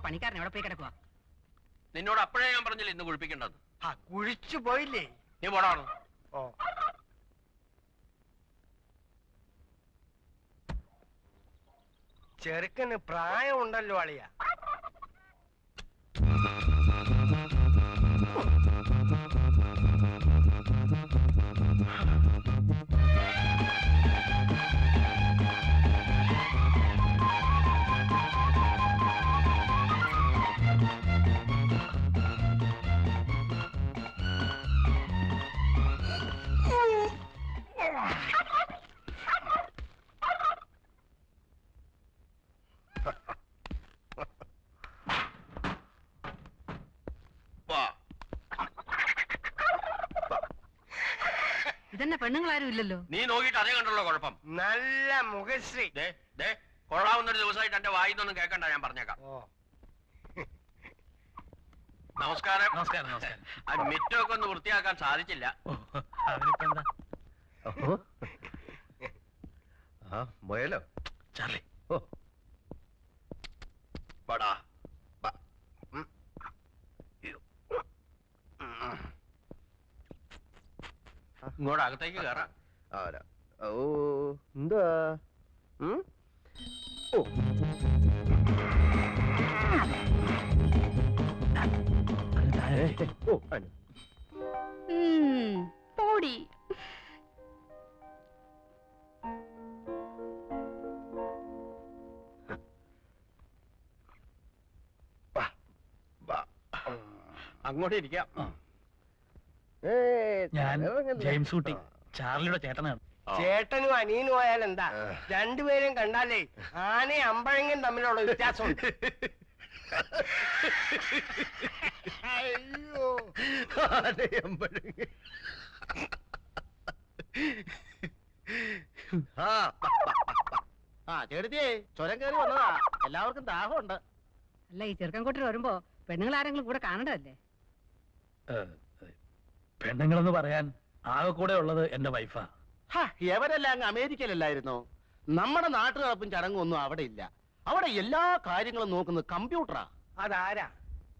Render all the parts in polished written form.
പണിക്കാരൻ എവിടെ പോയി കിടക്കുക? നിന്നോട് അപ്പോഴേ ഞാൻ പറഞ്ഞില്ല ഇന്ന് കുളിപ്പിക്കേണ്ടത്. കുഴിച്ചു പോയില്ലേ? നീ പോടാണ്. ഓ, ചെറുക്കന് പ്രായമുണ്ടല്ലോ അളിയ. ഇതന്നെ പെണ്ണുങ്ങളാരും ഇല്ലല്ലോ. നീ നോക്കിയിട്ട് അതേ കണ്ടുള്ള കുഴപ്പം. നല്ല മുഖശ്രീ. കൊള്ളാവുന്നൊരു ദിവസമായിട്ട് എന്റെ വായിന്നൊന്നും കേൾക്കണ്ട, ഞാൻ പറഞ്ഞേക്കാം. നമസ്കാരം. നമസ്കാരം. നമസ്കാരം. ആ മിറ്റമൊക്കെ ഒന്ന് വൃത്തിയാക്കാൻ സാധിച്ചില്ല. മുയലോ ചാർലി? ഓ പടാ ഇങ്ങോട്ട് അകത്തേക്ക് കയറാം. ഓ എന്താ? ഓ പോടി. അങ്ങോട്ട് ഇരിക്കാം. ഞാൻ ജെയിംസ് കുട്ടി, ചാർലിയുടെ ചേട്ടനാണ്. ചേട്ടനും അനിയനും ആയാൽ എന്താ? രണ്ടുപേരും കണ്ടാലേ ആനയും അമ്പഴങ്ങയും തമ്മിലുള്ള വ്യത്യാസമുണ്ട്. അയ്യോ, ചേട്ടത്തിയേ ചുരം കയറി വന്നതാ. എല്ലാവർക്കും ദാഹമുണ്ട്. അല്ല, ഈ ചെറുക്കൻ കൂട്ടി വരുമ്പോ പെണ്ണുങ്ങൾ ആരെങ്കിലും കൂടെ കാണണ്ടതല്ലേ? പെണ്ണുങ്ങളെന്ന് പറയാൻ ആകെ കൂടെ ഉള്ളത് എന്റെ വൈഫാ. എവരെല്ലാം അങ്ങ് അമേരിക്കയിലല്ലായിരുന്നോ? നമ്മുടെ നാട്ടു നടപ്പും ചടങ്ങും ഒന്നും അവിടെ ഇല്ല. അവിടെ എല്ലാ കാര്യങ്ങളും നോക്കുന്നത് കമ്പ്യൂട്ടറാ. അതാരാ?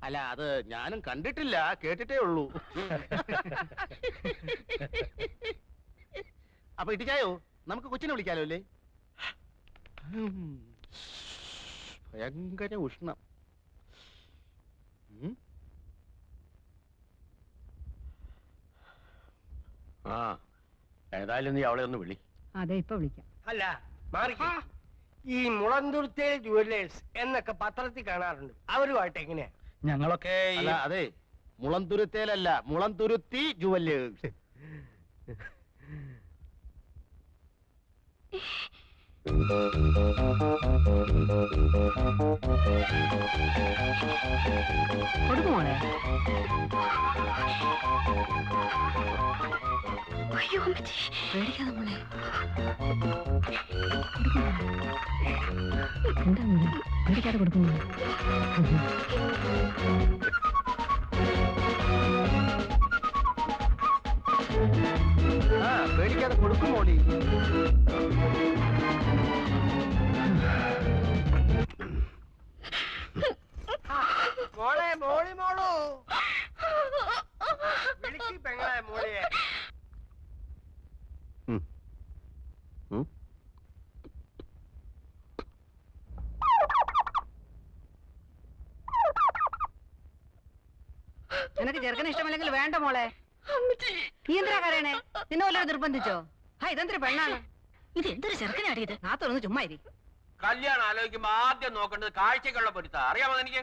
അല്ല, അത് ഞാനും കണ്ടിട്ടില്ല, കേട്ടിട്ടേ ഉള്ളൂ. അപ്പൊ ഇട്ടിച്ചായോ, നമുക്ക് കൊച്ചിനെ വിളിക്കാലോ അല്ലേ? ഭയങ്കര ഉഷ്ണം. ഏതായാലും നീ അവളെ ഒന്ന് വിളി. അതെ, ഇപ്പൊ വിളിക്കാം. അല്ല, മാറി. ഈ മുളന്തുരുത്തേ ജുവല്ലേഴ്സ് എന്നൊക്കെ പത്രത്തിൽ കാണാറുണ്ട്. അവരുമായിട്ട് എങ്ങനെയാ? ഞങ്ങളൊക്കെ അല്ല, അതെ, മുളന്തുരുത്തേലല്ല, മുളന്തുരുത്തി ജുവല്ലേഴ്സ്. കൊടുക്കുമോളെ? അയ്യോ അമ്മച്ചി, പേടിക്കാതെ മോളെ. എന്താ മോളെ, പേടിക്കാതെ കൊടുക്കുമോ? പേടിക്കാതെ കൊടുക്കും മോളി. മോളെ, മോളി മോളൂ, വിളിക്ക് പെങ്ങളെ മോളിയെ. നിനക്ക് ചെറുക്കന് ഇഷ്ടമല്ലെങ്കിൽ വേണ്ട മോളെ. നീ എന്തിനാ കരയണേ? നിന്നെ വല്ലതും നിർബന്ധിച്ചോ? ഇതെന്തൊരു പെണ്ണാണ്? ഇത് എന്തൊരു ചെറുക്കനാടിയത്? നാത്തൊന്ന് ചുമ്മാ ഇരി. കല്യാണം ആലോചിക്കുമ്പോ ആദ്യം നോക്കേണ്ടത് കാഴ്ചക്കുള്ള പൊരുത്ത. അറിയാമോ എനിക്ക്?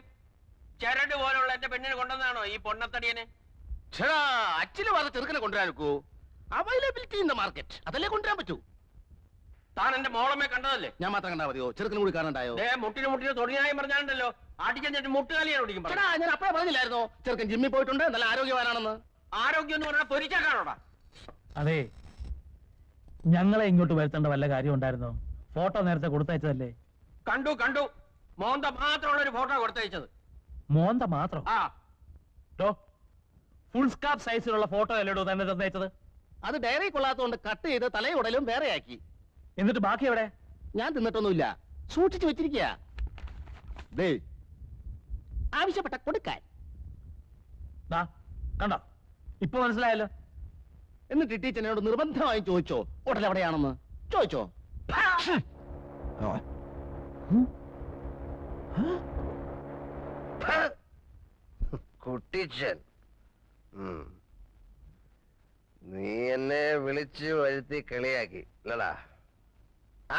ചരട് പോലുള്ള എന്റെ പെണ്ണിനെ കൊണ്ടുവന്നാണോ ഈ പൊണ്ണത്തടിയനെ? ചേടാ, അച്ഛന് പറഞ്ഞ ചെറുക്കനെ കൊണ്ടുവരാനൊക്കൂ? അവൈലബിലിറ്റി ഇൻ ദ മാർക്കറ്റ്, അതല്ലേ കൊണ്ടുവരാൻ പറ്റൂ. താൻ എന്റെ മോളമ്മയെ കണ്ടതല്ലേ? ഞാൻ മാത്രം കണ്ടാ മതിയോ? ചെറുക്കനും കൂടി കാണണ്ടായോ? മുട്ടിന് തൊടിയായും പറഞ്ഞാണ്ടല്ലോ, അടിക്കാൻ മുട്ടുകാലിയാണ് ഓടിക്കും. ഞാൻ അപ്പഴേ പറഞ്ഞില്ലായിരുന്നോ ചെറുക്കൻ ജിമ്മിൽ പോയിട്ടുണ്ട്, നല്ല ആരോഗ്യവാനാണെന്ന്? ആരോഗ്യം എന്ന് പറഞ്ഞാൽ പൊരിച്ചാക്കാണോടാ? അതെ, ഞങ്ങളെ ഇങ്ങോട്ട് വരുത്തേണ്ട വല്ല കാര്യം ഉണ്ടായിരുന്നോ? ഫോട്ടോ നേരത്തെ കൊടുത്തയച്ചതല്ലേ? കണ്ടു മോന്ത മാത്രമുള്ള ഒരു ഫോട്ടോ കൊടുത്തയച്ചത്. മോന്ത മാത്രം? ആ, ഫുൾ സ്കാർഫ് സൈസിലുള്ള ഫോട്ടോ അല്ലേടോ തന്നെ തന്നയച്ചത്? അത് ഡയറി കൊള്ളാത്തോണ്ട് കട്ട് ചെയ്ത് തലയുടലും വേറെയാക്കി. എന്നിട്ട് ബാക്കി എവിടെ? ഞാൻ തിന്നിട്ടൊന്നുമില്ല, സൂക്ഷിച്ചു വെച്ചിരിക്കുക. ആവശ്യപ്പെട്ട കൊടുക്കാൻ. ദാ, കണ്ടോ ഇപ്പൊ മനസ്സിലായല്ലോ. എന്നിട്ട് ടീച്ചറിനോട് നിർബന്ധമായും ചോദിച്ചോ ഹോട്ടൽ എവിടെയാണെന്ന്? ചോദിച്ചോ? കുട്ടിച്ചൻ, നീ എന്നെ വിളിച്ച് വരുത്തി കളിയാക്കി അല്ലടാ?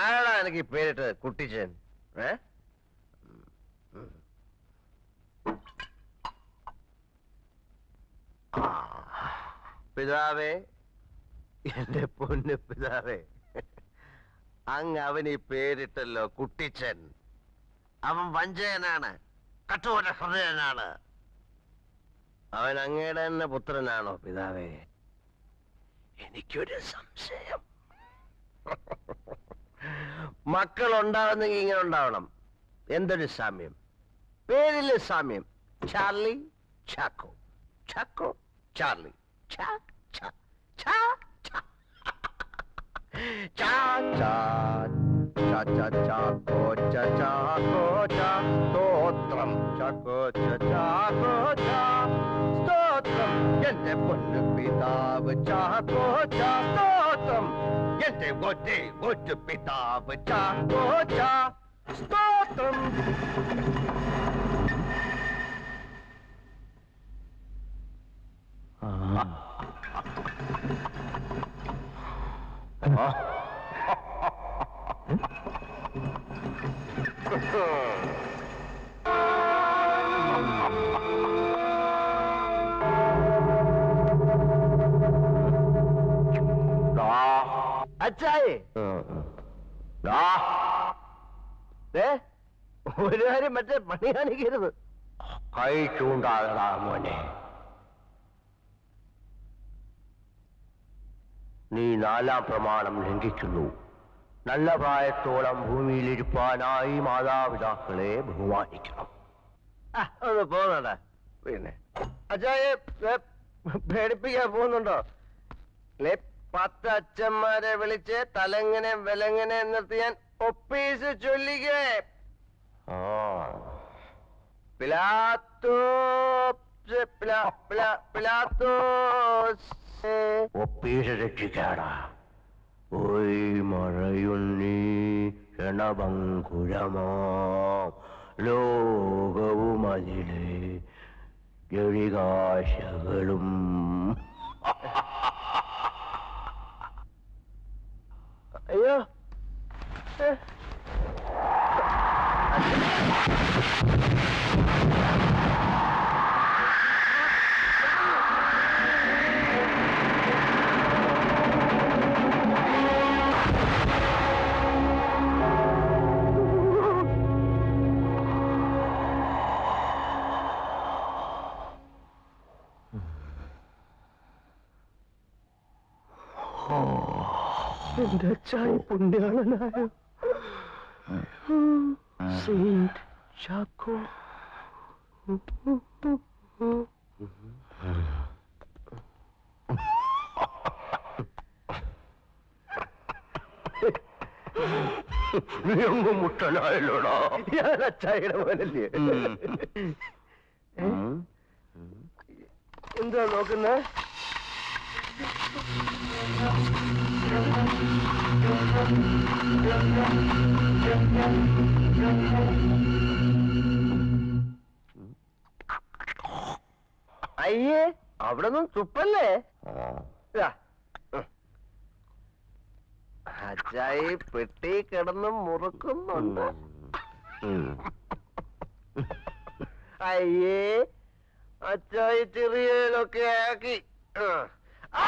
ആരാടാ എനിക്ക് പേരിട്ടത് കുട്ടിച്ചൻ? പിതാവേ, എന്റെ പൊന്ന് പിതാവേ, അങ്ങ് അവന് ഈ പേരിട്ടല്ലോ കുട്ടിച്ചൻ. അവൻ വഞ്ചകനാണ്, കഠോര ഹൃദയനാണ്. അവൻ അങ്ങയുടെ തന്നെ പുത്രനാണോ പിതാവേ? എനിക്കൊരു സംശയം. മക്കൾ ഉണ്ടാവുന്നെങ്കിൽ ഇങ്ങനെ ഉണ്ടാവണം. എന്തൊരു സാമ്യം, പേരില് സാമ്യം. ചാർലി, ചാക്കോ, ചാക്കോ, ചാർലി, ചാ ചാ ചാ ചാ ചാ ചാ ചാ ചാ ചാക്കോ ചാ ചാക്കോ ചാ. സ്തോത്രം ചാക്കോ ചാ ചാക്കോ ചാ. സ്തോത്രം എന്റെ പൊന്നു പിതാവ് ചാക്കോ ചാ. സ്തോത്രം എന്റെ ഒറ്റ പിതാവ് ചാക്കോ ചാ. സ്തോത്രം. അച്ചായി, ഒരു കാര്യം മറ്റേ പണി കാണിക്കരുത്. കൈ ചൂണ്ടാകടാ മോനെ. നീ 4-ാം പ്രമാണം ലംഘിക്കുന്നു. നല്ല പ്രായത്തോളം ഭൂമിയിലിരിപ്പാനായി മാതാപിതാക്കളെ ബഹുമാനിക്കണം. ഒന്ന് പോന്നടാ. പിന്നെ അച്ചായെ പേടിപ്പിക്കാൻ പോകുന്നുണ്ടോ? 10 അച്ഛന്മാരെ വിളിച്ച് തലങ്ങനെ വിലങ്ങനെ നിർത്തി ഞാൻ ഒപ്പീസ് ചൊല്ലിക്കേ. ഒപ്പീസ് രക്ഷിക്കാടാ. ഓയ് മഴയുണ്ണി ക്ഷണഭങ്കുരമോ ലോകവും അതിലെ ജളികാശകളും. അയ്യോ, എന്റെ അച്ചായി പുണ്യാളനായ സെയിന്റ് ചാക്കോ. നീ അങ്ങ് മുട്ടനായല്ലോടാ. ഞാൻ അച്ചായിയുടെ പോലല്ലേ. എന്താ നോക്കുന്നേ? അയ്യേ, അവിടെ നിന്നും തുപ്പല്ലേ? അച്ചായി പെട്ടി കിടന്ന് മുറുക്കുന്നുണ്ട്. അയ്യേ, അച്ചായി ചെറിയലൊക്കെ ആക്കി. ആ